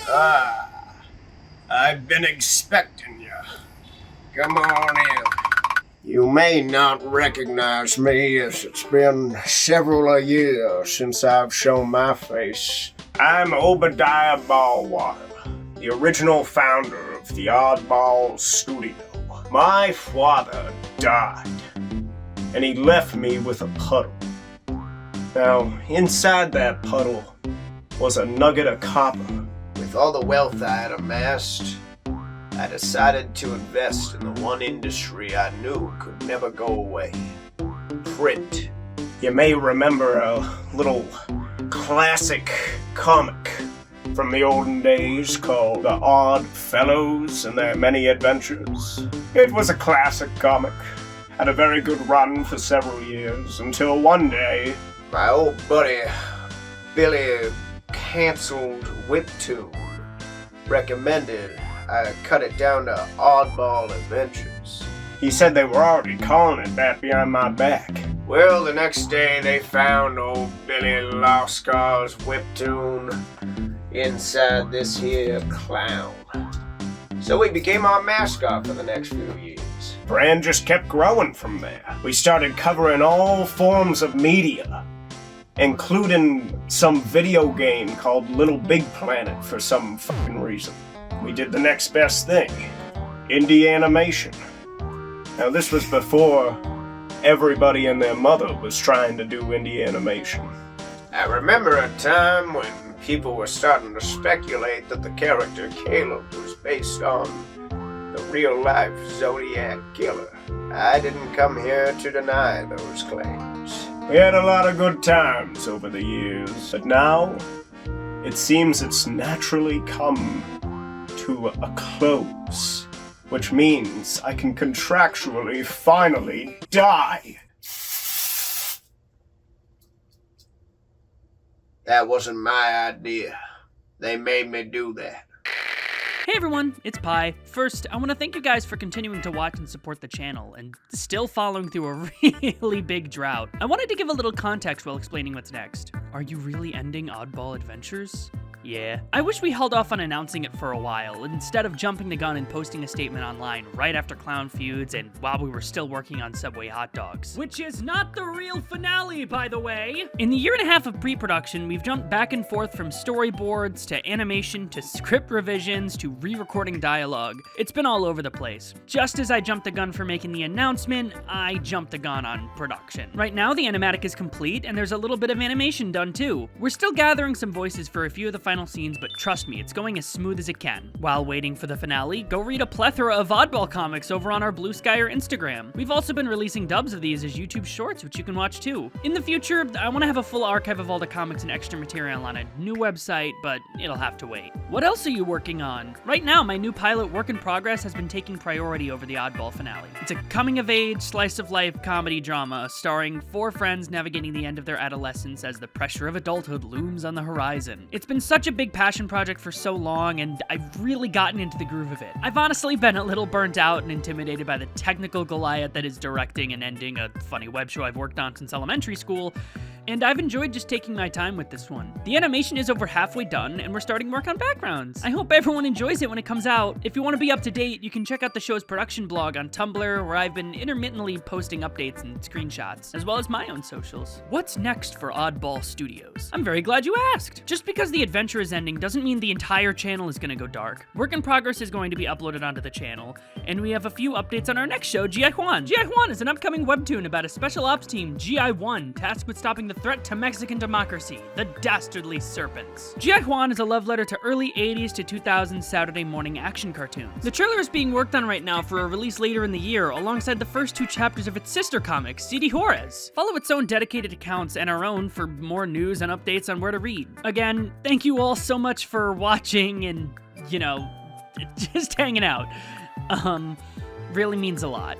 I've been expecting you. Come on in. You may not recognize me, as it's been several years since I've shown my face. I'm Obediah Ballwater, the original founder of the OddBall studio. My father died, and he left me with a puddle. Now, inside that puddle was a nugget of copper. With all the wealth I had amassed, I decided to invest in the one industry I knew could never go away: print. You may remember a little classic comic from the olden days called The Odd Fellows and Their Many Adventures. It was a classic comic, had a very good run for several years, until one day my old buddy Billy canceled Whiptoon, recommended I cut it down to Oddball Adventures. He said they were already calling it that behind my back. Well, the next day they found old Billy Loscar's Whiptoon inside this here clown. So he became our mascot for the next few years. Brand just kept growing from there. We started covering all forms of media, including some video game called Little Big Planet for some fucking reason. We did the next best thing: indie animation. Now, this was before everybody and their mother was trying to do indie animation. I remember a time when people were starting to speculate that the character Caleb was based on the real-life Zodiac Killer. I didn't come here to deny those claims. We had a lot of good times over the years, but now it seems it's naturally come to a close, which means I can contractually finally die. That wasn't my idea. They made me do that. Hey everyone, it's Pi. First, I want to thank you guys for continuing to watch and support the channel, and still following through a really big drought. I wanted to give a little context while explaining what's next. Are you really ending Oddball Adventures? Yeah. I wish we held off on announcing it for a while, instead of jumping the gun and posting a statement online right after Clown Feuds and while we were still working on Subway hot dogs. Which is not the real finale, by the way! In the year and a half of pre-production, we've jumped back and forth from storyboards to animation to script revisions to re-recording dialogue. It's been all over the place. Just as I jumped the gun for making the announcement, I jumped the gun on production. Right now, the animatic is complete, and there's a little bit of animation done too. We're still gathering some voices for a few of the final scenes, but trust me, it's going as smooth as it can. While waiting for the finale, go read a plethora of Oddball comics over on our Blue Sky or Instagram. We've also been releasing dubs of these as YouTube shorts, which you can watch too. In the future, I want to have a full archive of all the comics and extra material on a new website, but it'll have to wait. What else are you working on? Right now, my new pilot, Work in Progress, has been taking priority over the Oddball finale. It's a coming-of-age, slice-of-life comedy drama starring 4 friends navigating the end of their adolescence as the pressure of adulthood looms on the horizon. It's been such a big passion project for so long, and I've really gotten into the groove of it. I've honestly been a little burnt out and intimidated by the technical Goliath that is directing and ending a funny web show I've worked on since elementary school, and I've enjoyed just taking my time with this one. The animation is over halfway done, and we're starting work on backgrounds. I hope everyone enjoys it when it comes out. If you want to be up to date, you can check out the show's production blog on Tumblr, where I've been intermittently posting updates and screenshots, as well as my own socials. What's next for Oddball Studios? I'm very glad you asked. Just because the adventure is ending doesn't mean the entire channel is gonna go dark. Work in Progress is going to be uploaded onto the channel, and we have a few updates on our next show, G.I. Juan. G.I. Juan is an upcoming webtoon about a special ops team, GI-1, tasked with stopping the threat to Mexican democracy, the Dastardly Serpents. G.I. Juan is a love letter to early 80s to 2000s Saturday morning action cartoons. The trailer is being worked on right now for a release later in the year, alongside the first 2 chapters of its sister comic, CD Juarez. Follow its own dedicated accounts and our own for more news and updates on where to read. Again, thank you all so much for watching and, you know, just hanging out. Really means a lot.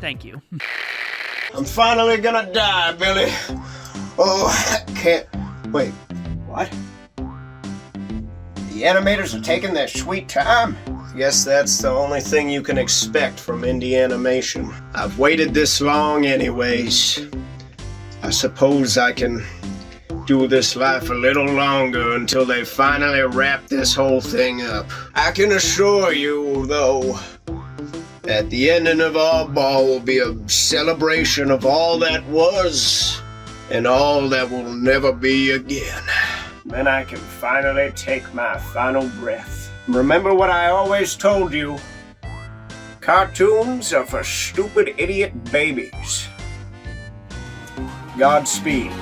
Thank you. I'm finally gonna die, Billy. Oh, I can't. Wait, what? The animators are taking their sweet time? Guess that's the only thing you can expect from indie animation. I've waited this long anyways. I suppose I can do this life a little longer until they finally wrap this whole thing up. I can assure you, though, at the ending of OddBall will be a celebration of all that was and all that will never be again. Then I can finally take my final breath. Remember what I always told you. Cartoons are for stupid idiot babies. Godspeed.